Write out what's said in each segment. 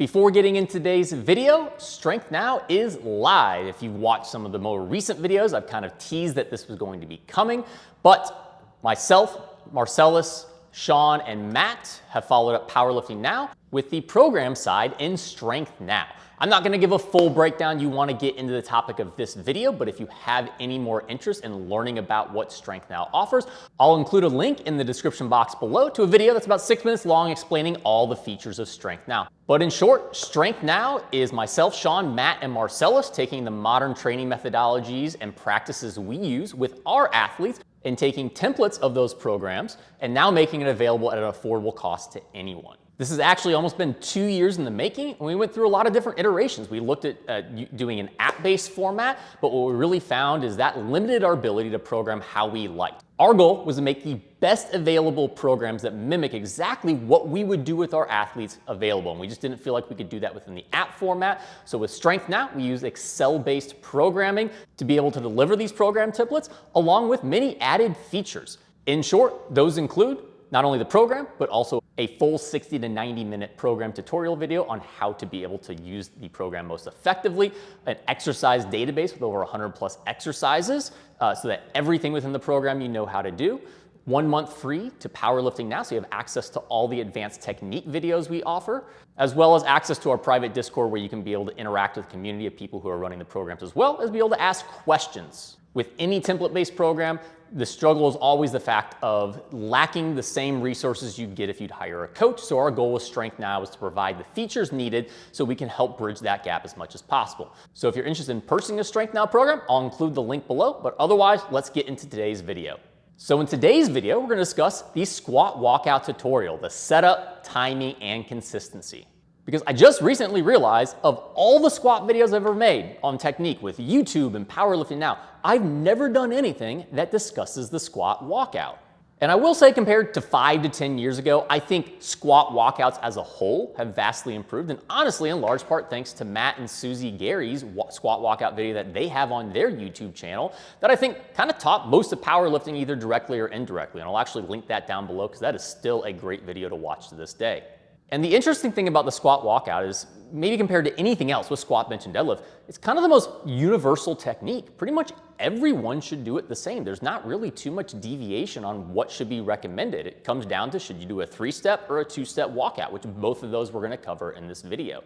Before getting into today's video, Strength Now is live. If you've watched some of the more recent videos, I've kind of teased that this was going to be coming, but myself, Marcellus, Sean, and Matt have followed up Powerlifting Now with the program side in Strength Now. I'm not going to give a full breakdown. You want to get into the topic of this video, but if you have any more interest in learning about what Strength Now offers, I'll include a link in the description box below to a video that's about 6 minutes long explaining all the features of Strength Now. But in short, Strength Now is myself, Sean, Matt, and Marcellus taking the modern training methodologies and practices we use with our athletes and taking templates of those programs and now making it available at an affordable cost to anyone. This has actually almost been 2 years in the making, and we went through a lot of different iterations. We looked at doing an app-based format, but what we really found is that limited our ability to program how we liked. Our goal was to make the best available programs that mimic exactly what we would do with our athletes available, and we just didn't feel like we could do that within the app format. So with Strength Now, we use Excel-based programming to be able to deliver these program templates, along with many added features. In short, those include not only the program, but also a full 60 to 90 minute program tutorial video on how to be able to use the program most effectively, an exercise database with over 100 plus exercises, so that everything within the program you know how to do. 1 month free to Powerlifting Now, so you have access to all the advanced technique videos we offer, as well as access to our private Discord where you can be able to interact with a community of people who are running the programs, as well as be able to ask questions. With any template-based program, the struggle is always the fact of lacking the same resources you'd get if you'd hire a coach. So our goal with Strength Now is to provide the features needed so we can help bridge that gap as much as possible. So if you're interested in purchasing a Strength Now program, I'll include the link below, but otherwise, let's get into today's video. So in today's video, we're gonna discuss the squat walkout tutorial, the setup, timing, and consistency. Because I just recently realized of all the squat videos I've ever made on technique with YouTube and Powerlifting Now, I've never done anything that discusses the squat walkout. And I will say compared to 5 to 10 years ago, I think squat walkouts as a whole have vastly improved. And honestly, in large part, thanks to Matt and Susie Gary's squat walkout video that they have on their YouTube channel that I think kind of taught most of powerlifting either directly or indirectly. And I'll actually link that down below because that is still a great video to watch to this day. And the interesting thing about the squat walkout is maybe compared to anything else with squat, bench, and deadlift, it's kind of the most universal technique. Pretty much everyone should do it the same. There's not really too much deviation on what should be recommended. It comes down to should you do a 3-step or a 2-step walkout, which both of those we're gonna cover in this video.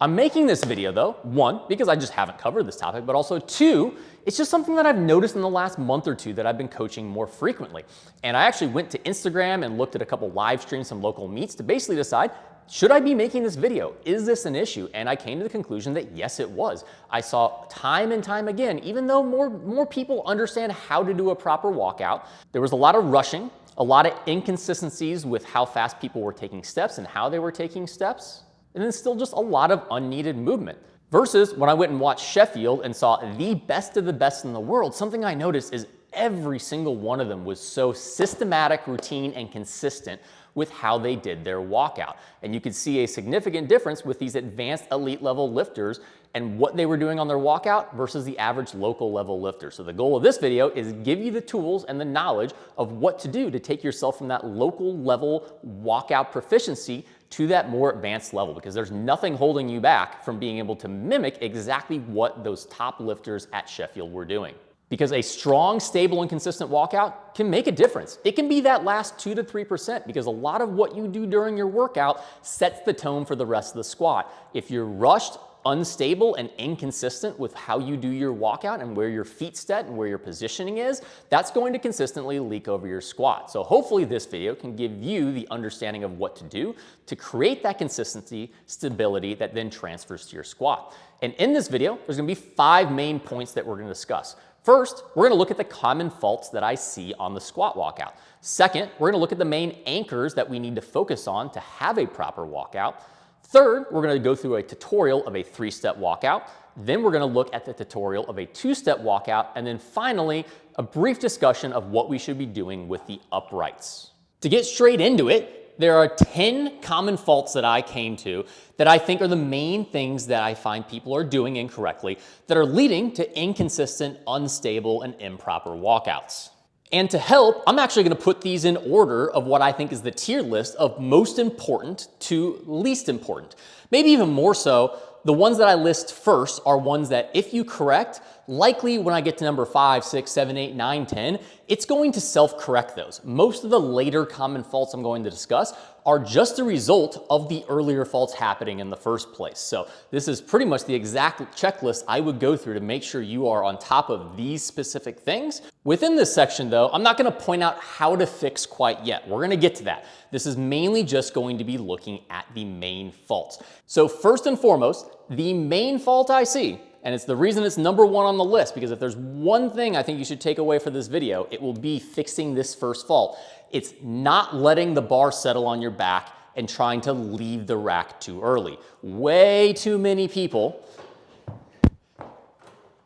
I'm making this video though, 1, because I just haven't covered this topic, but also 2, it's just something that I've noticed in the last month or 2 that I've been coaching more frequently. And I actually went to Instagram and looked at a couple live streams from local meets to basically decide, should I be making this video? Is this an issue? And I came to the conclusion that yes, it was. I saw time and time again, even though more people understand how to do a proper walkout, there was a lot of rushing, a lot of inconsistencies with how fast people were taking steps and how they were taking steps, and then still just a lot of unneeded movement. Versus when I went and watched Sheffield and saw the best of the best in the world, something I noticed is every single one of them was so systematic, routine, and consistent with how they did their walkout. And you could see a significant difference with these advanced elite level lifters and what they were doing on their walkout versus the average local level lifter. So the goal of this video is give you the tools and the knowledge of what to do to take yourself from that local level walkout proficiency to that more advanced level, because there's nothing holding you back from being able to mimic exactly what those top lifters at Sheffield were doing. Because a strong, stable, and consistent walkout can make a difference. It can be that last 2 to 3% because a lot of what you do during your workout sets the tone for the rest of the squat. If you're rushed, unstable, and inconsistent with how you do your walkout and where your feet set and where your positioning is, that's going to consistently leak over your squat. So hopefully this video can give you the understanding of what to do to create that consistency, stability that then transfers to your squat. And in this video, there's gonna be 5 main points that we're gonna discuss. First, we're gonna look at the common faults that I see on the squat walkout. Second, we're gonna look at the main anchors that we need to focus on to have a proper walkout. Third, we're gonna go through a tutorial of a 3-step walkout. Then we're gonna look at the tutorial of a 2-step walkout. And then finally, a brief discussion of what we should be doing with the uprights. To get straight into it, there are 10 common faults that I came to that I think are the main things that I find people are doing incorrectly that are leading to inconsistent, unstable, and improper walkouts. And to help, I'm actually gonna put these in order of what I think is the tier list of most important to least important. Maybe even more so, the ones that I list first are ones that if you correct, likely when I get to number 5, 6, 7, 8, 9, 10, it's going to self-correct those. Most of the later common faults I'm going to discuss are just a result of the earlier faults happening in the first place. So this is pretty much the exact checklist I would go through to make sure you are on top of these specific things. Within this section though, I'm not gonna point out how to fix quite yet. We're gonna get to that. This is mainly just going to be looking at the main faults. So first and foremost, the main fault I see, and it's the reason it's number 1 on the list, because if there's one thing I think you should take away for this video, it will be fixing this first fault. It's not letting the bar settle on your back and trying to leave the rack too early. Way too many people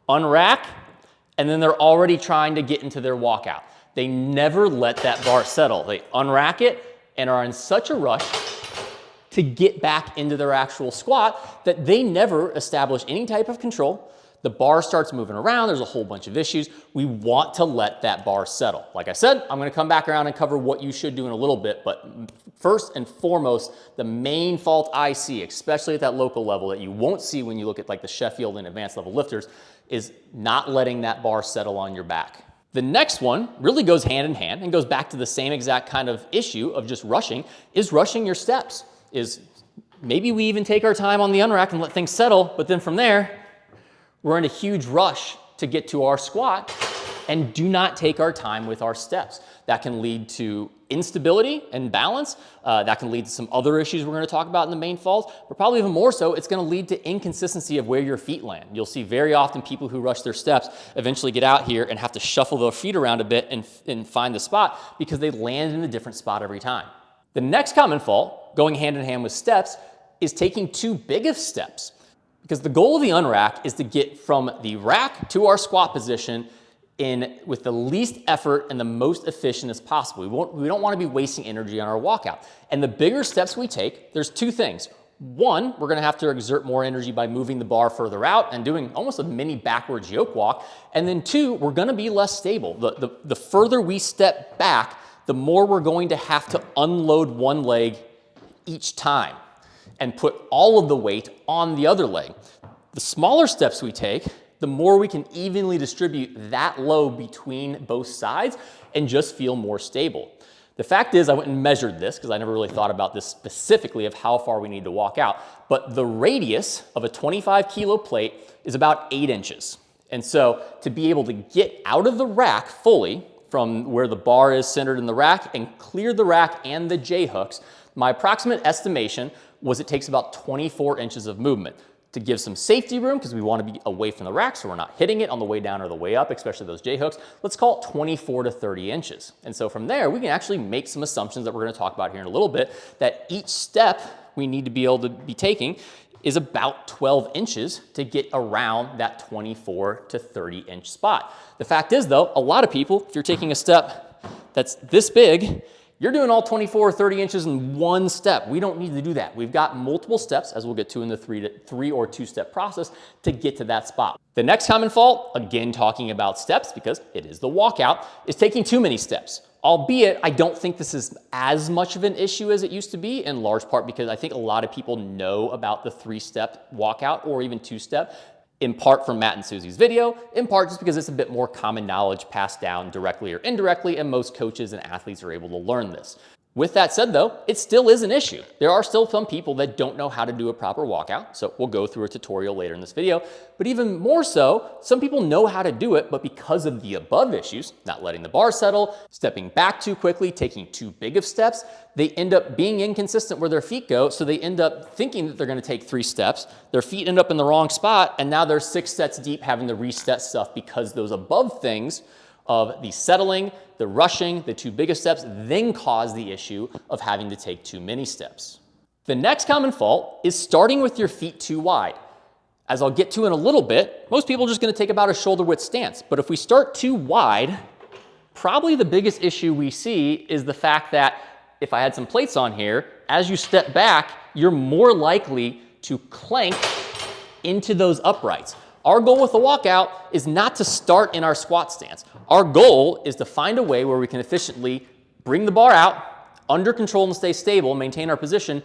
unrack and then they're already trying to get into their walkout. They never let that bar settle. They unrack it and are in such a rush to get back into their actual squat that they never establish any type of control. The bar starts moving around, there's a whole bunch of issues. We want to let that bar settle. Like I said, I'm gonna come back around and cover what you should do in a little bit, but first and foremost, the main fault I see, especially at that local level that you won't see when you look at like the Sheffield and advanced level lifters, is not letting that bar settle on your back. The next one really goes hand in hand and goes back to the same exact kind of issue of just rushing, is rushing your steps. Is maybe we even take our time on the unrack and let things settle, but then from there, we're in a huge rush to get to our squat and do not take our time with our steps. That can lead to instability and balance. That can lead to some other issues we're gonna talk about in the main faults, but probably even more so, it's gonna lead to inconsistency of where your feet land. You'll see very often people who rush their steps eventually get out here and have to shuffle their feet around a bit and find the spot because they land in a different spot every time. The next common fault, going hand in hand with steps, is taking too big of steps. Because the goal of the unrack is to get from the rack to our squat position with the least effort and the most efficient as possible. We don't want to be wasting energy on our walkout. And the bigger steps we take, there's two things. One, we're going to have to exert more energy by moving the bar further out and doing almost a mini backwards yoke walk. And then two, we're going to be less stable. The further we step back, the more we're going to have to unload one leg each time and put all of the weight on the other leg. The smaller steps we take, the more we can evenly distribute that load between both sides and just feel more stable. The fact is, I went and measured this because I never really thought about this specifically of how far we need to walk out, but the radius of a 25 kilo plate is about 8 inches. And so to be able to get out of the rack fully from where the bar is centered in the rack and clear the rack and the J-hooks, my approximate estimation was it takes about 24 inches of movement. To give some safety room, because we want to be away from the rack so we're not hitting it on the way down or the way up, especially those J-hooks, let's call it 24 to 30 inches. And so from there, we can actually make some assumptions that we're going to talk about here in a little bit, that each step we need to be able to be taking is about 12 inches to get around that 24 to 30 inch spot. The fact is though, a lot of people, if you're taking a step that's this big, you're doing all 24 or 30 inches in one step. We don't need to do that. We've got multiple steps, as we'll get to in the three or two step process, to get to that spot. The next common fault, again talking about steps because it is the walkout, is taking too many steps. Albeit, I don't think this is as much of an issue as it used to be, in large part because I think a lot of people know about the 3-step walkout or even 2-step, in part from Matt and Susie's video, in part just because it's a bit more common knowledge passed down directly or indirectly, and most coaches and athletes are able to learn this. With that said though, it still is an issue. There are still some people that don't know how to do a proper walkout, so we'll go through a tutorial later in this video, but even more so, some people know how to do it, but because of the above issues, not letting the bar settle, stepping back too quickly, taking too big of steps, they end up being inconsistent where their feet go, so they end up thinking that they're gonna take 3 steps, their feet end up in the wrong spot, and now they're 6 sets deep having to reset stuff because those above things of the settling, the rushing, the too big of steps, then cause the issue of having to take too many steps. The next common fault is starting with your feet too wide. As I'll get to in a little bit, most people are just gonna take about a shoulder width stance, but if we start too wide, probably the biggest issue we see is the fact that if I had some plates on here, as you step back, you're more likely to clank into those uprights. Our goal with the walkout is not to start in our squat stance. Our goal is to find a way where we can efficiently bring the bar out, under control and stay stable, maintain our position,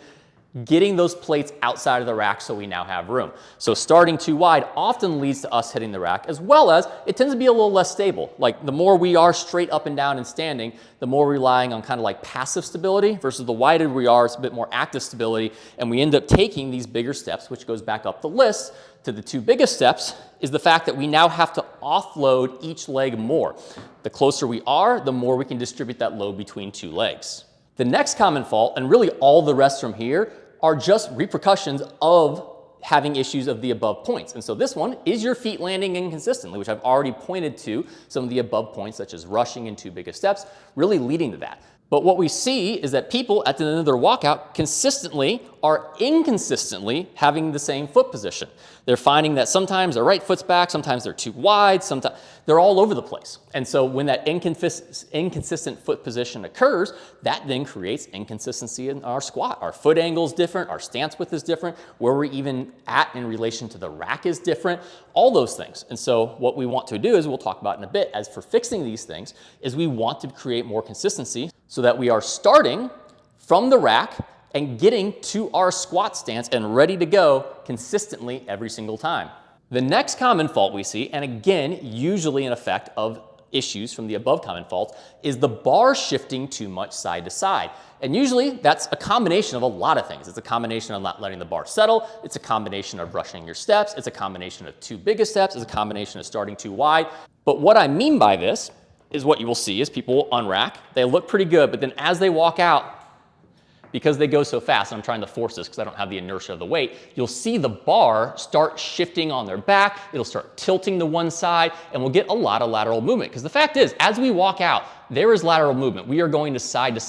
getting those plates outside of the rack so we now have room. So starting too wide often leads to us hitting the rack, as well as it tends to be a little less stable. Like the more we are straight up and down and standing, the more relying on kind of like passive stability versus the wider we are, it's a bit more active stability. And we end up taking these bigger steps, which goes back up the list to the two biggest steps, is the fact that we now have to offload each leg more. The closer we are, the more we can distribute that load between two legs. The next common fault, and really all the rest from here, are just repercussions of having issues of the above points. And so this one is your feet landing inconsistently, which I've already pointed to some of the above points, such as rushing and two biggest steps, really leading to that. But what we see is that people at the end of their walkout consistently are inconsistently having the same foot position. They're finding that sometimes their right foot's back, sometimes they're too wide, sometimes they're all over the place. And so when that inconsistent foot position occurs, that then creates inconsistency in our squat. Our foot angle is different, our stance width is different, where we're even at in relation to the rack is different, all those things. And so what we want to do is, we'll talk about in a bit, as for fixing these things, is we want to create more consistency so that we are starting from the rack and getting to our squat stance and ready to go consistently every single time. The next common fault we see, and again, usually an effect of issues from the above common faults, is the bar shifting too much side to side. And usually that's a combination of a lot of things. It's a combination of not letting the bar settle. It's a combination of rushing your steps. It's a combination of two biggest steps. It's a combination of starting too wide. But what I mean by this is what you will see is people unrack. They look pretty good, but then as they walk out, because they go so fast, and I'm trying to force this because I don't have the inertia of the weight, you'll see the bar start shifting on their back. It'll start tilting to one side, and we'll get a lot of lateral movement. Because the fact is, as we walk out, there is lateral movement. We are going to side.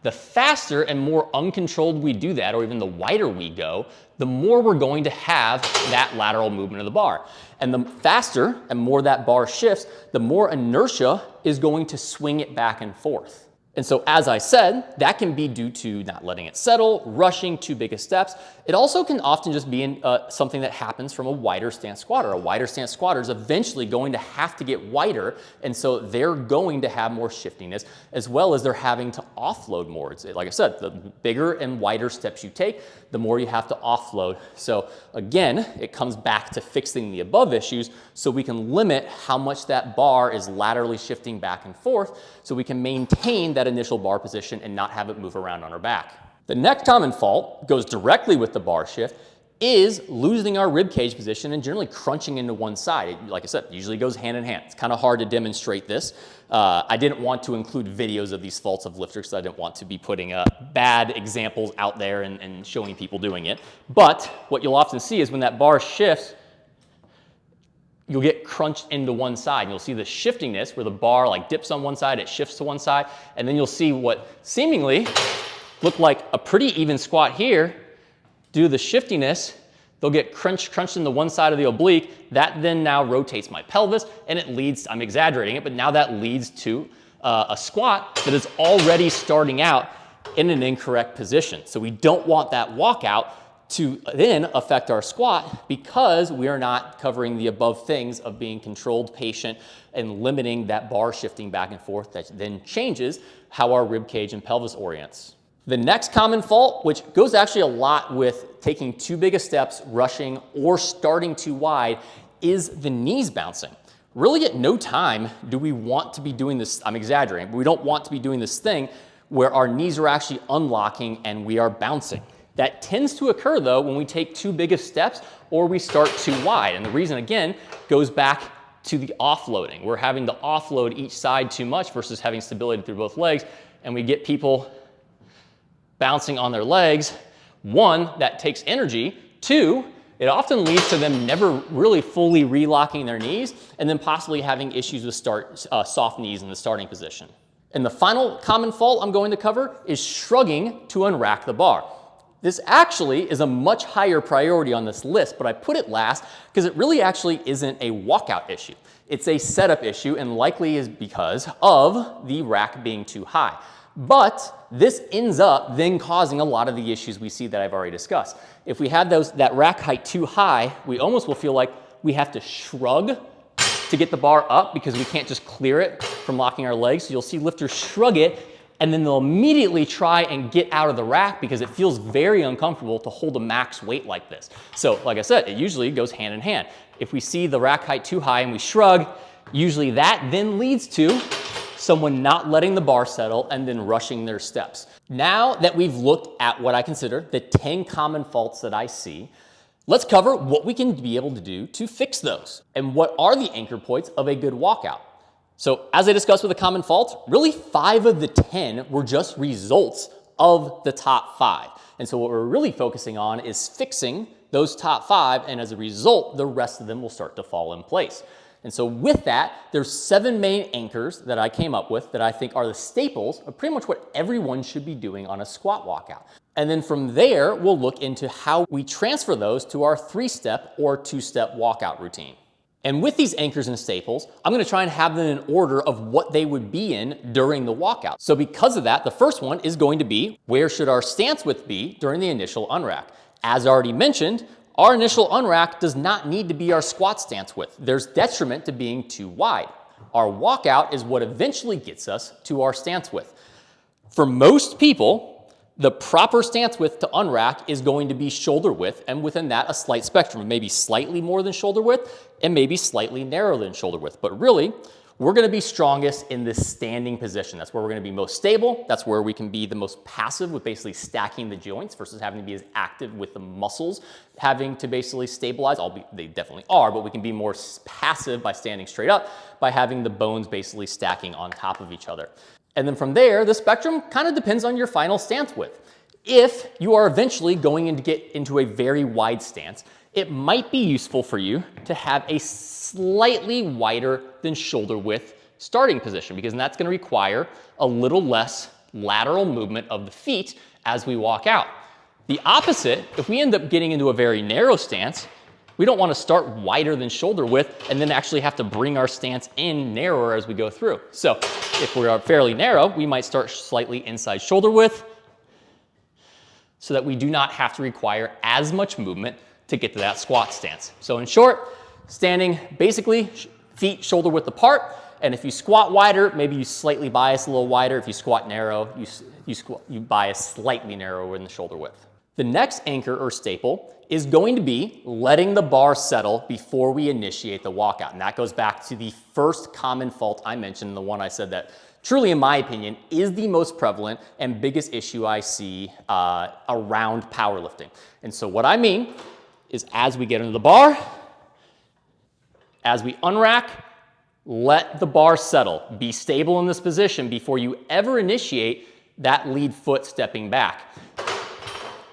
The faster and more uncontrolled we do that, or even the wider we go, the more we're going to have that lateral movement of the bar. And the faster and more that bar shifts, the more inertia is going to swing it back and forth. And so, as I said, that can be due to not letting it settle, rushing two biggest steps. It also can often just be something that happens from a wider stance squatter. A wider stance squatter is eventually going to have to get wider, and so they're going to have more shiftiness, as well as they're having to offload more. It's, like I said, the bigger and wider steps you take, the more you have to offload. So again, it comes back to fixing the above issues so we can limit how much that bar is laterally shifting back and forth, so we can maintain that initial bar position and not have it move around on our back. The next common fault goes directly with the bar shift, is losing our rib cage position and generally crunching into one side. It, like I said, usually goes hand in hand. It's kind of hard to demonstrate this. I didn't want to include videos of these faults of lifters because I didn't want to be putting bad examples out there and showing people doing it. But what you'll often see is when that bar shifts, you'll get crunched into one side. You'll see the shiftiness where the bar like dips on one side, it shifts to one side, and then you'll see what seemingly looked like a pretty even squat here. Due to the shiftiness, they'll get crunched into one side of the oblique. That then now rotates my pelvis, and it leads, I'm exaggerating it, but now that leads to a squat that is already starting out in an incorrect position. So we don't want that walkout to then affect our squat because we are not covering the above things of being controlled, patient, and limiting that bar shifting back and forth that then changes how our rib cage and pelvis orients. The next common fault, which goes actually a lot with taking too big of steps, rushing, or starting too wide, is the knees bouncing. Really at no time do we want to be doing this, I'm exaggerating, but we don't want to be doing this thing where our knees are actually unlocking and we are bouncing. That tends to occur though when we take too big of steps or we start too wide. And the reason again goes back to the offloading. We're having to offload each side too much versus having stability through both legs, and we get people bouncing on their legs. One, that takes energy. Two, it often leads to them never really fully relocking their knees and then possibly having issues with soft knees in the starting position. And the final common fault I'm going to cover is shrugging to unrack the bar. This actually is a much higher priority on this list, but I put it last because it really actually isn't a walkout issue. It's a setup issue and likely is because of the rack being too high. But this ends up then causing a lot of the issues we see that I've already discussed. If we had that rack height too high, we almost will feel like we have to shrug to get the bar up because we can't just clear it from locking our legs. So you'll see lifters shrug it, and then they'll immediately try and get out of the rack because it feels very uncomfortable to hold a max weight like this. So like I said, it usually goes hand in hand. If we see the rack height too high and we shrug, usually that then leads to someone not letting the bar settle and then rushing their steps. Now that we've looked at what I consider the 10 common faults that I see, let's cover what we can be able to do to fix those and what are the anchor points of a good walkout. So as I discussed with the common faults, really 5 of the 10 were just results of the top 5. And so what we're really focusing on is fixing those top 5, and as a result, the rest of them will start to fall in place. And so with that, there's 7 main anchors that I came up with that I think are the staples of pretty much what everyone should be doing on a squat walkout. And then from there, we'll look into how we transfer those to our 3-step or 2-step walkout routine. And with these anchors and staples, I'm gonna try and have them in order of what they would be in during the walkout. So because of that, the first one is going to be, where should our stance width be during the initial unrack? As already mentioned, our initial unrack does not need to be our squat stance width. There's detriment to being too wide. Our walkout is what eventually gets us to our stance width. For most people, the proper stance width to unrack is going to be shoulder width, and within that, a slight spectrum, maybe slightly more than shoulder width and maybe slightly narrower than shoulder width. But really, we're gonna be strongest in this standing position. That's where we're gonna be most stable. That's where we can be the most passive with basically stacking the joints versus having to be as active with the muscles, having to basically stabilize. They definitely are, but we can be more passive by standing straight up by having the bones basically stacking on top of each other. And then from there, the spectrum kind of depends on your final stance width. If you are eventually going to get into a very wide stance, it might be useful for you to have a slightly wider than shoulder width starting position, because that's going to require a little less lateral movement of the feet as we walk out. The opposite, if we end up getting into a very narrow stance, we don't want to start wider than shoulder width and then actually have to bring our stance in narrower as we go through. So if we are fairly narrow, we might start slightly inside shoulder width so that we do not have to require as much movement to get to that squat stance. So in short, standing basically feet shoulder width apart, and if you squat wider, maybe you slightly bias a little wider. If you squat narrow, you bias slightly narrower in the shoulder width. The next anchor or staple is going to be letting the bar settle before we initiate the walkout. And that goes back to the first common fault I mentioned, the one I said that truly, in my opinion, is the most prevalent and biggest issue I see around powerlifting. And so what I mean is, as we get into the bar, as we unrack, let the bar settle. Be stable in this position before you ever initiate that lead foot stepping back.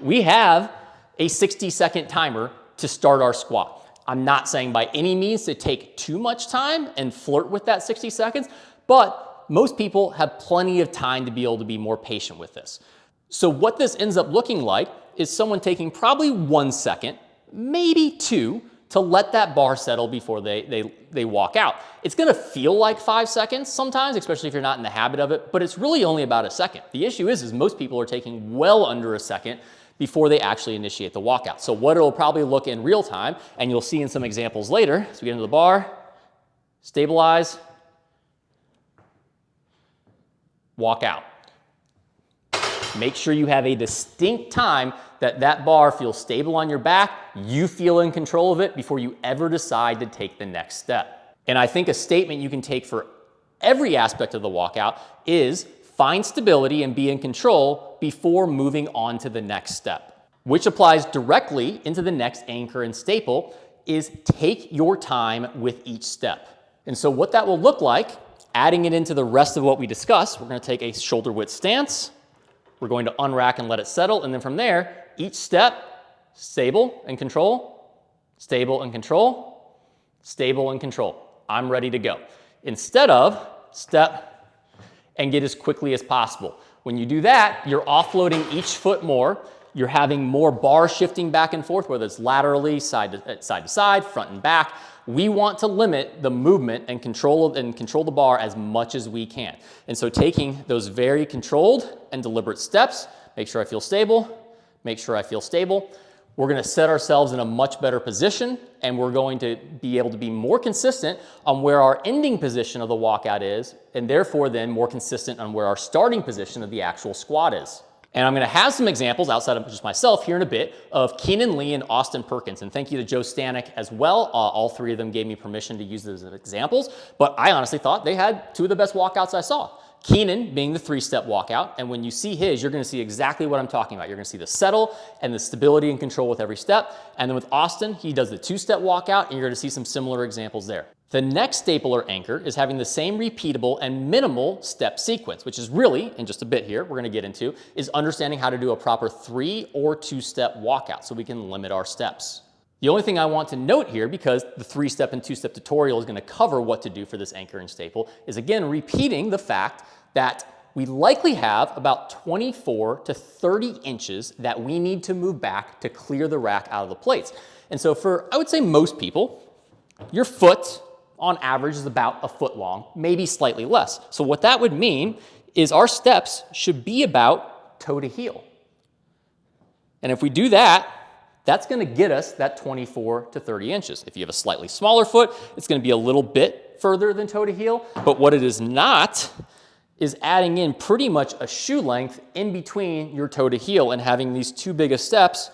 We have a 60-second timer to start our squat. I'm not saying by any means to take too much time and flirt with that 60 seconds, but most people have plenty of time to be able to be more patient with this. So what this ends up looking like is someone taking probably 1 second, maybe 2, to let that bar settle before they walk out. It's gonna feel like 5 seconds sometimes, especially if you're not in the habit of it, but it's really only about a second. The issue is most people are taking well under a second before they actually initiate the walkout. So what it'll probably look in real time, and you'll see in some examples later, so we get into the bar, stabilize, walk out. Make sure you have a distinct time that that bar feels stable on your back, you feel in control of it before you ever decide to take the next step. And I think a statement you can take for every aspect of the walkout is find stability and be in control before moving on to the next step, which applies directly into the next anchor and staple is take your time with each step. And so what that will look like, adding it into the rest of what we discussed, we're going to take a shoulder width stance. We're going to unrack and let it settle. And then from there, each step, stable and control, stable and control, stable and control. I'm ready to go. Instead of step and get as quickly as possible. When you do that, you're offloading each foot more. You're having more bar shifting back and forth, whether it's laterally, side to side, front and back. We want to limit the movement and control the bar as much as we can. And so taking those very controlled and deliberate steps, make sure I feel stable, make sure I feel stable. we're gonna set ourselves in a much better position, and we're going to be able to be more consistent on where our ending position of the walkout is, and therefore then more consistent on where our starting position of the actual squat is. And I'm gonna have some examples outside of just myself here in a bit of Keenan Lee and Austin Perkins. And thank you to Joe Stanek as well. All three of them gave me permission to use those as examples, but I honestly thought they had two of the best walkouts I saw. Keenan being the 3-step walkout, and when you see his, you're gonna see exactly what I'm talking about. You're gonna see the settle and the stability and control with every step. And then with Austin, he does the 2-step walkout, and you're gonna see some similar examples there. The next staple or anchor is having the same repeatable and minimal step sequence, which is really, in just a bit here, we're gonna get into, is understanding how to do a proper 3 or 2-step walkout so we can limit our steps. The only thing I want to note here, because the 3-step and 2-step tutorial is gonna cover what to do for this anchor and staple, is again repeating the fact that we likely have about 24 to 30 inches that we need to move back to clear the rack out of the plates. And so for, I would say most people, your foot on average is about a foot long, maybe slightly less. So what that would mean is our steps should be about toe to heel. And if we do that, that's gonna get us that 24 to 30 inches. If you have a slightly smaller foot, it's gonna be a little bit further than toe to heel, but what it is not is adding in pretty much a shoe length in between your toe to heel and having these two biggest steps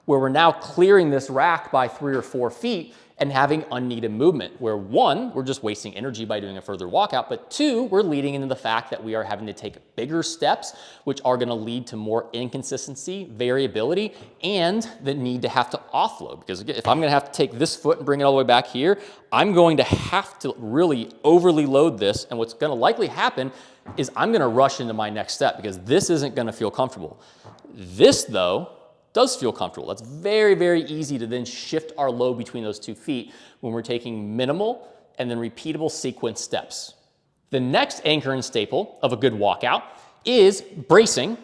where we're now clearing this rack by 3 or 4 feet and having unneeded movement, where 1, we're just wasting energy by doing a further walkout, but 2, we're leading into the fact that we are having to take bigger steps, which are gonna lead to more inconsistency, variability, and the need to have to offload. Because again, if I'm gonna have to take this foot and bring it all the way back here, I'm going to have to really overly load this, and what's gonna likely happen is I'm gonna rush into my next step because this isn't gonna feel comfortable. This, though, does feel comfortable. That's very, very easy to then shift our load between those 2 feet when we're taking minimal and then repeatable sequence steps. The next anchor and staple of a good walkout is bracing,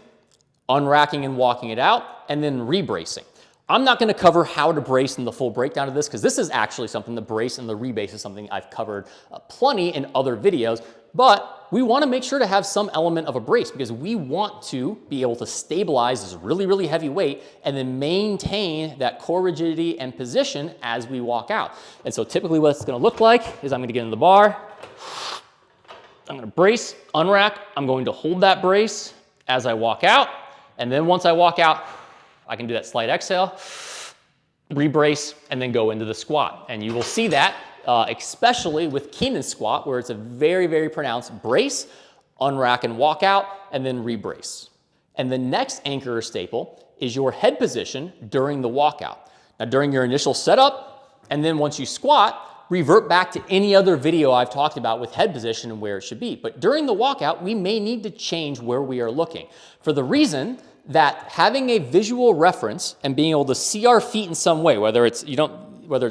unracking and walking it out, and then rebracing. I'm not gonna cover how to brace in the full breakdown of this because this is actually something, the brace and the rebrace is something I've covered plenty in other videos, but we wanna make sure to have some element of a brace because we want to be able to stabilize this really, really heavy weight and then maintain that core rigidity and position as we walk out. And so typically what it's gonna look like is I'm gonna get in the bar, I'm gonna brace, unrack, I'm going to hold that brace as I walk out, and then once I walk out, I can do that slight exhale, rebrace, and then go into the squat. And you will see that, especially with Keenan's squat, where it's a very, very pronounced brace, unrack and walk out, and then rebrace. And the next anchor or staple is your head position during the walkout. Now, during your initial setup, and then once you squat, revert back to any other video I've talked about with head position and where it should be. But during the walkout, we may need to change where we are looking for the reason that having a visual reference and being able to see our feet in some way, whether it's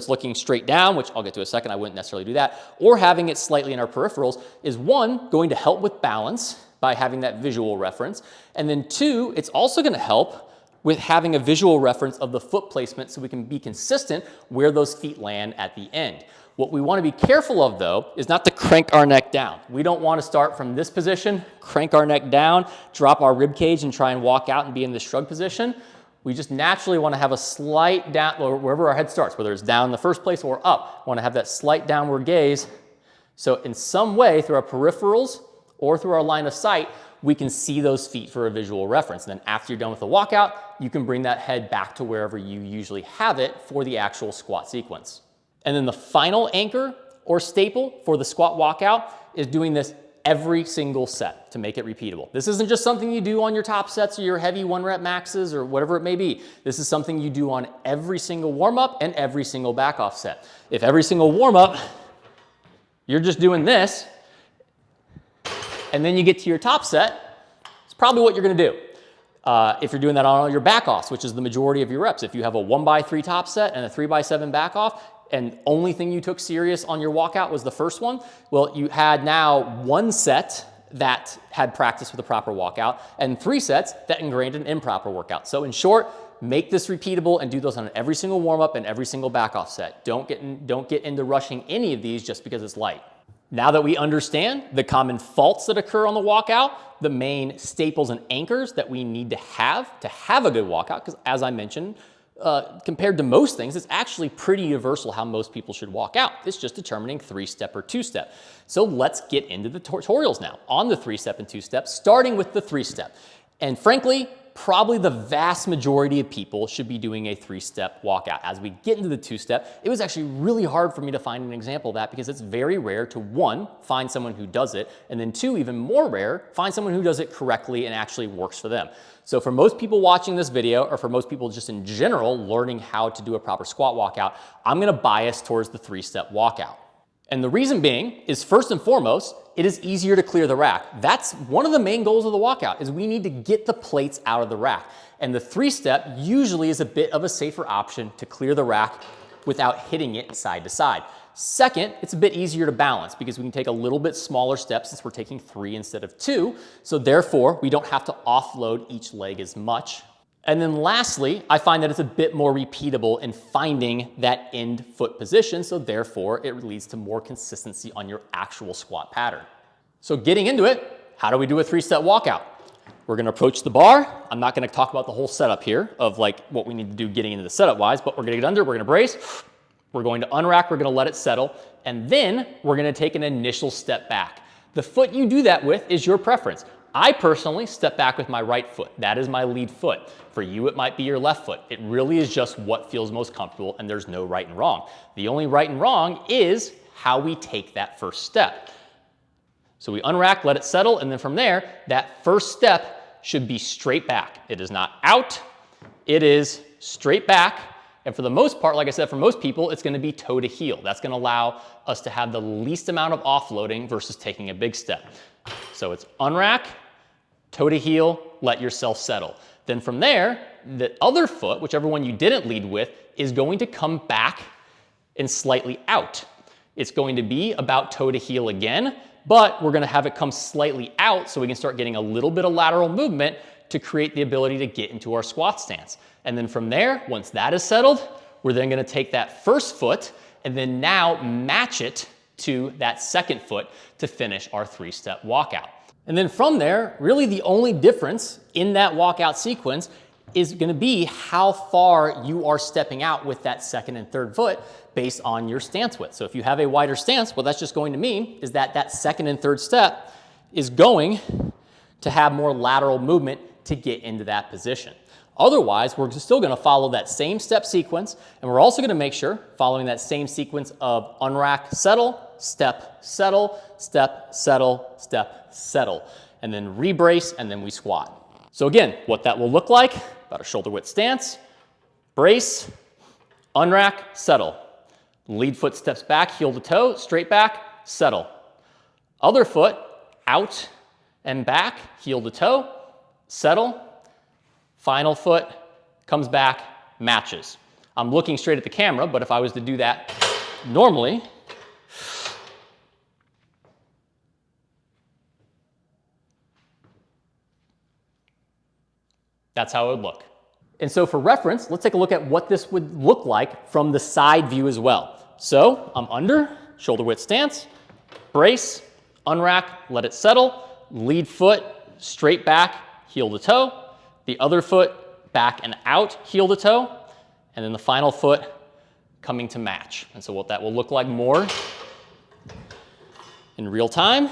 looking straight down, which I'll get to in a second, I wouldn't necessarily do that, or having it slightly in our peripherals is 1, going to help with balance by having that visual reference. And then 2, it's also gonna help with having a visual reference of the foot placement so we can be consistent where those feet land at the end. What we want to be careful of, though, is not to crank our neck down. We don't want to start from this position, crank our neck down, drop our rib cage, and try and walk out and be in this shrug position. We just naturally want to have a slight down, or wherever our head starts, whether it's down in the first place or up, want to have that slight downward gaze. So in some way, through our peripherals or through our line of sight, we can see those feet for a visual reference. And then after you're done with the walkout, you can bring that head back to wherever you usually have it for the actual squat sequence. And then the final anchor or staple for the squat walkout is doing this every single set to make it repeatable. This isn't just something you do on your top sets or your heavy 1-rep maxes or whatever it may be. This is something you do on every single warm-up and every single back-off set. If every single warm-up, you're just doing this, and then you get to your top set, it's probably what you're gonna do. If you're doing that on all your back-offs, which is the majority of your reps. If you have a 1x3 top set and a 3x7 back-off, and only thing you took serious on your walkout was the first one, well, you had now 1 set that had practice with a proper walkout and 3 sets that ingrained an improper workout. So in short, make this repeatable and do those on every single warm-up and every single back-off set. Don't get into rushing any of these just because it's light. Now that we understand the common faults that occur on the walkout, the main staples and anchors that we need to have a good walkout, because as I mentioned compared to most things, it's actually pretty universal how most people should walk out. It's just determining 3-step or 2-step. So let's get into the tutorials now on the 3-step and 2-step, starting with the 3-step. And frankly, probably the vast majority of people should be doing a 3-step walkout. As we get into the 2-step, it was actually really hard for me to find an example of that because it's very rare to, 1, find someone who does it, and then 2, even more rare, find someone who does it correctly and actually works for them. So for most people watching this video, or for most people just in general learning how to do a proper squat walkout, I'm gonna bias towards the 3-step walkout. And the reason being is, first and foremost, it is easier to clear the rack. That's one of the main goals of the walkout, is we need to get the plates out of the rack. And the 3-step usually is a bit of a safer option to clear the rack without hitting it side to side. Second, it's a bit easier to balance because we can take a little bit smaller steps since we're taking 3 instead of 2. So therefore, we don't have to offload each leg as much. And then lastly, I find that it's a bit more repeatable in finding that end foot position, so therefore it leads to more consistency on your actual squat pattern. So getting into it, how do we do a 3-step walkout? We're gonna approach the bar. I'm not gonna talk about the whole setup here of like what we need to do getting into the setup wise, but we're gonna get under, we're gonna brace, we're going to unrack, we're gonna let it settle, and then we're gonna take an initial step back. The foot you do that with is your preference. I personally step back with my right foot. That is my lead foot. For you, it might be your left foot. It really is just what feels most comfortable, and there's no right and wrong. The only right and wrong is how we take that first step. So we unrack, let it settle, and then from there, that first step should be straight back. It is not out, it is straight back. And for the most part, like I said, for most people, it's gonna be toe to heel. That's gonna allow us to have the least amount of offloading versus taking a big step. So it's unrack, toe to heel, let yourself settle. Then from there, the other foot, whichever one you didn't lead with, is going to come back and slightly out. It's going to be about toe to heel again, but we're gonna have it come slightly out so we can start getting a little bit of lateral movement to create the ability to get into our squat stance. And then from there, once that is settled, we're then gonna take that first foot and then now match it to that second foot to finish our 3-step walkout. And then from there, really the only difference in that walkout sequence is gonna be how far you are stepping out with that second and third foot based on your stance width. So if you have a wider stance, what that's just going to mean is that that second and third step is going to have more lateral movement to get into that position. Otherwise, we're still gonna follow that same step sequence, and we're also gonna make sure, following that same sequence of unrack, settle, step, settle, step, settle, step, settle, and then rebrace, and then we squat. So again, what that will look like, about a shoulder width stance, brace, unrack, settle. Lead foot steps back, heel to toe, straight back, settle. Other foot, out and back, heel to toe, settle. Final foot comes back, matches. I'm looking straight at the camera, but if I was to do that normally, that's how it would look. And so for reference, let's take a look at what this would look like from the side view as well. So I'm under, shoulder width stance, brace, unrack, let it settle, lead foot, straight back, heel to toe, the other foot back and out, heel to toe, and then the final foot coming to match. And so what that will look like more in real time.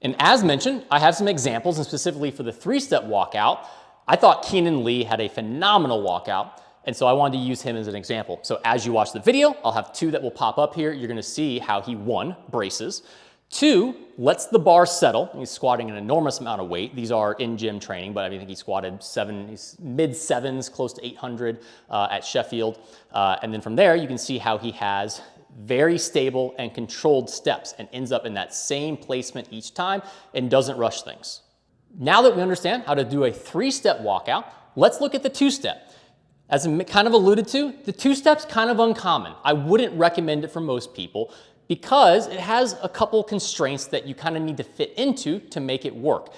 And as mentioned, I have some examples, and specifically for the 3-step walkout, I thought Keenan Lee had a phenomenal walkout, and so I wanted to use him as an example. So as you watch the video, I'll have 2 that will pop up here. You're gonna see how he, 1, braces, 2, lets the bar settle. He's squatting an enormous amount of weight. These are in gym training, but I think he squatted he's mid-7s, close to 800 at Sheffield. And then from there, you can see how he has very stable and controlled steps and ends up in that same placement each time and doesn't rush things. Now that we understand how to do a 3-step walkout, let's look at the 2-step. As I kind of alluded to, the 2-step's kind of uncommon. I wouldn't recommend it for most people because it has a couple constraints that you kind of need to fit into to make it work.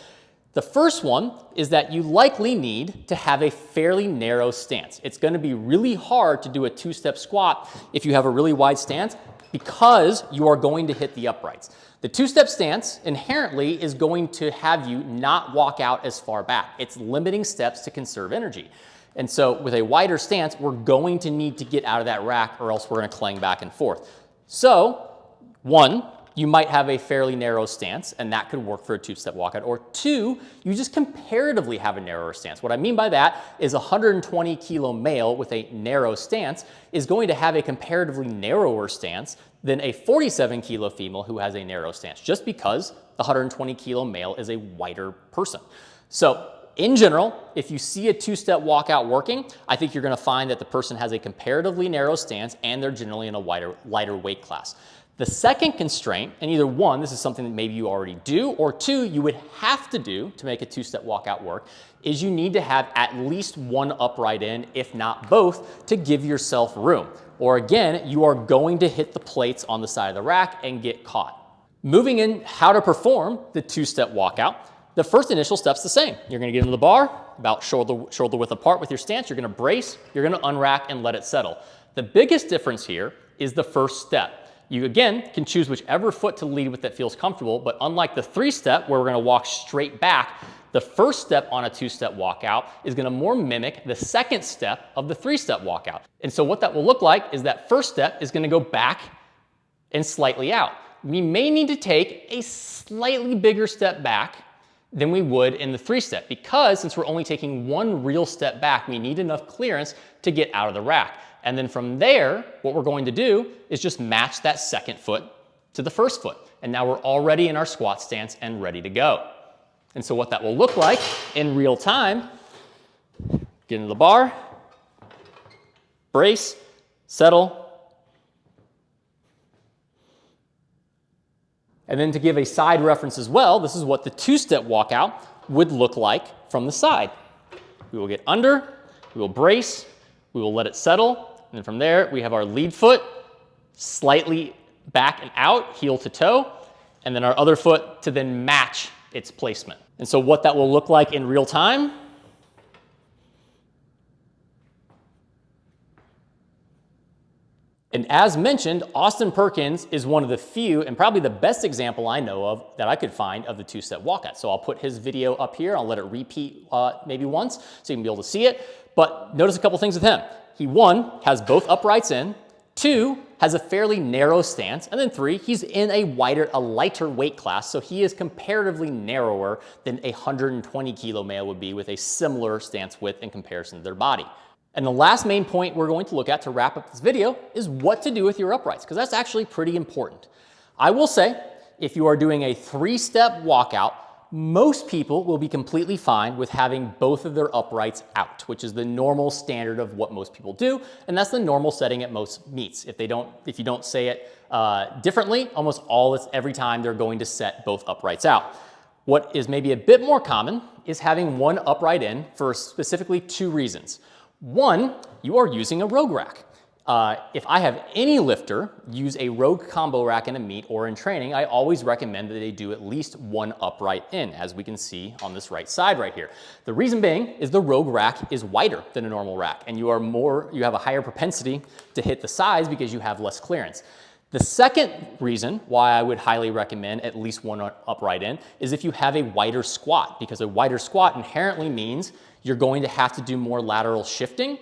The first one is that you likely need to have a fairly narrow stance. It's going to be really hard to do a 2-step squat if you have a really wide stance. because you are going to hit the uprights. The two-step stance inherently is going to have you not walk out as far back. It's limiting steps to conserve energy. And so with a wider stance, we're going to need to get out of that rack or else we're going to clang back and forth. So, one, you might have a fairly narrow stance, and that could work for a two-step walkout. Or two, you just comparatively have a narrower stance. What I mean by that is a 120 kilo male with a narrow stance is going to have a comparatively narrower stance than a 47 kilo female who has a narrow stance, just because the 120 kilo male is a wider person. So in general, if you see a two-step walkout working, I think you're going to find that the person has a comparatively narrow stance and they're generally in a lighter weight class. The second constraint, and either one, this is something that maybe you already do, or two, you would have to do to make a two-step walkout work, is you need to have at least one upright in, if not both, to give yourself room. Or again, you are going to hit the plates on the side of the rack and get caught. Moving in how to perform the two-step walkout, the first initial step's the same. You're gonna get into the bar, about shoulder width apart with your stance, you're gonna brace, you're gonna unrack and let it settle. The biggest difference here is the first step. You, again, can choose whichever foot to lead with that feels comfortable, but unlike the three-step where we're gonna walk straight back, the first step on a two-step walkout is gonna more mimic the second step of the three-step walkout. And so what that will look like is that first step is gonna go back and slightly out. We may need to take a slightly bigger step back than we would in the three-step, because since we're only taking one real step back, we need enough clearance to get out of the rack. And then from there, what we're going to do is just match that second foot to the first foot. And now we're already in our squat stance and ready to go. And so what that will look like in real time, get into the bar, brace, settle. And then to give a side reference as well, this is what the two-step walkout would look like from the side. We will get under, we will brace, we will let it settle, and then from there, we have our lead foot slightly back and out, heel to toe, and then our other foot to then match its placement. And so what that will look like in real time, and as mentioned, Austin Perkins is one of the few and probably the best example I know of that I could find of the two-step walkout. So I'll put his video up here. I'll let it repeat maybe once so you can be able to see it. But notice a couple things with him. He, one, has both uprights in, two, has a fairly narrow stance, and then three, he's in a lighter weight class, so he is comparatively narrower than a 120 kilo male would be with a similar stance width in comparison to their body. And the last main point we're going to look at to wrap up this video is what to do with your uprights, because that's actually pretty important. I will say, if you are doing a three-step walkout, most people will be completely fine with having both of their uprights out, which is the normal standard of what most people do, and that's the normal setting at most meets. If you don't say it differently, almost every time they're going to set both uprights out. What is maybe a bit more common is having one upright in for specifically two reasons. One, you are using a rogue rack. If I have any lifter use a rogue combo rack in a meet or in training, I always recommend that they do at least one upright in, as we can see on this right side right here. The reason being is the rogue rack is wider than a normal rack, and you have a higher propensity to hit the sides because you have less clearance. The second reason why I would highly recommend at least one upright in is if you have a wider squat, because a wider squat inherently means you're going to have to do more lateral shifting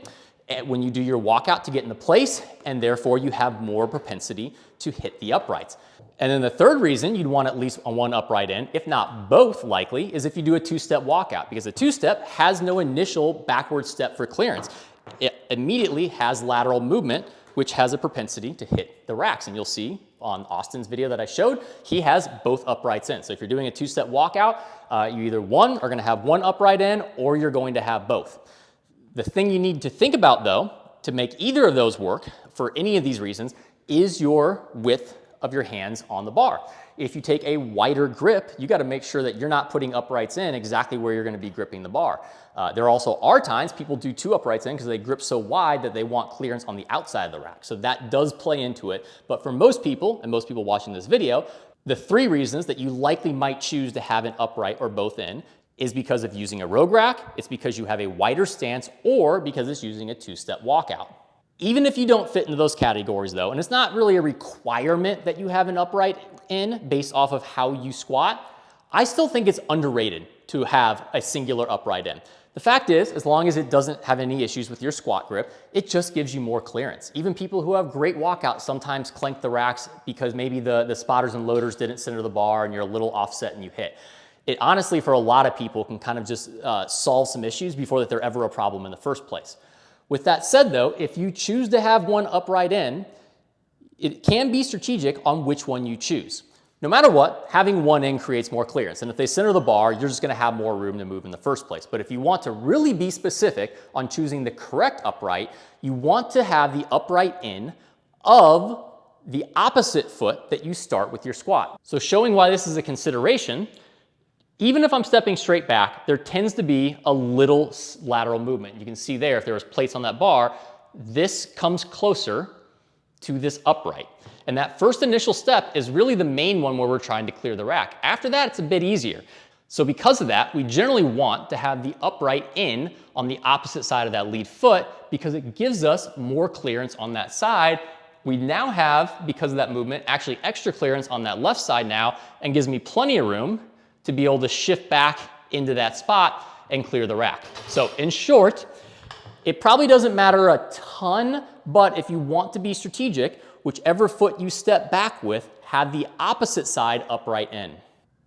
when you do your walkout to get into place, and therefore you have more propensity to hit the uprights. And then the third reason you'd want at least one upright in, if not both likely, is if you do a two-step walkout, because a two-step has no initial backward step for clearance. It immediately has lateral movement, which has a propensity to hit the racks. And you'll see on Austin's video that I showed, he has both uprights in. So if you're doing a two-step walkout, you either are gonna have one upright in, or you're going to have both. The thing you need to think about, though, to make either of those work for any of these reasons is your width of your hands on the bar. If you take a wider grip, you got to make sure that you're not putting uprights in exactly where you're going to be gripping the bar. There also are times people do two uprights in because they grip so wide that they want clearance on the outside of the rack. So that does play into it. But for most people, and most people watching this video, the three reasons that you likely might choose to have an upright or both in is because of using a rogue rack, it's because you have a wider stance, or because it's using a two-step walkout. Even if you don't fit into those categories though, and it's not really a requirement that you have an upright in based off of how you squat, I still think it's underrated to have a singular upright in. The fact is, as long as it doesn't have any issues with your squat grip, it just gives you more clearance. Even people who have great walkouts sometimes clank the racks because maybe the spotters and loaders didn't center the bar and you're a little offset and you hit. It honestly, for a lot of people, can kind of just solve some issues before that they're ever a problem in the first place. With that said though, if you choose to have one upright in, it can be strategic on which one you choose. No matter what, having one in creates more clearance. And if they center the bar, you're just gonna have more room to move in the first place. But if you want to really be specific on choosing the correct upright, you want to have the upright in of the opposite foot that you start with your squat. So showing why this is a consideration, even if I'm stepping straight back, there tends to be a little lateral movement. You can see there, if there was plates on that bar, this comes closer to this upright. And that first initial step is really the main one where we're trying to clear the rack. After that, it's a bit easier. So because of that, we generally want to have the upright in on the opposite side of that lead foot because it gives us more clearance on that side. We now have, because of that movement, actually extra clearance on that left side now and gives me plenty of room to be able to shift back into that spot and clear the rack. So in short, it probably doesn't matter a ton, but if you want to be strategic, whichever foot you step back with, have the opposite side upright in.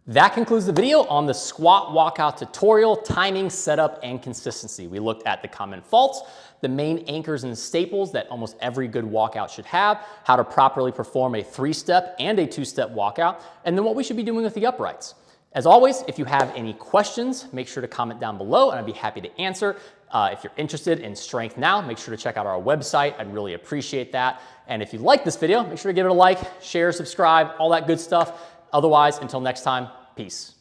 That concludes the video on the squat walkout tutorial, timing, setup, and consistency. We looked at the common faults, the main anchors and staples that almost every good walkout should have, how to properly perform a 3-step and a 2-step walkout, and then what we should be doing with the uprights. As always, if you have any questions, make sure to comment down below and I'd be happy to answer. If you're interested in Strength Now, make sure to check out our website. I'd really appreciate that. And if you like this video, make sure to give it a like, share, subscribe, all that good stuff. Otherwise, until next time, peace.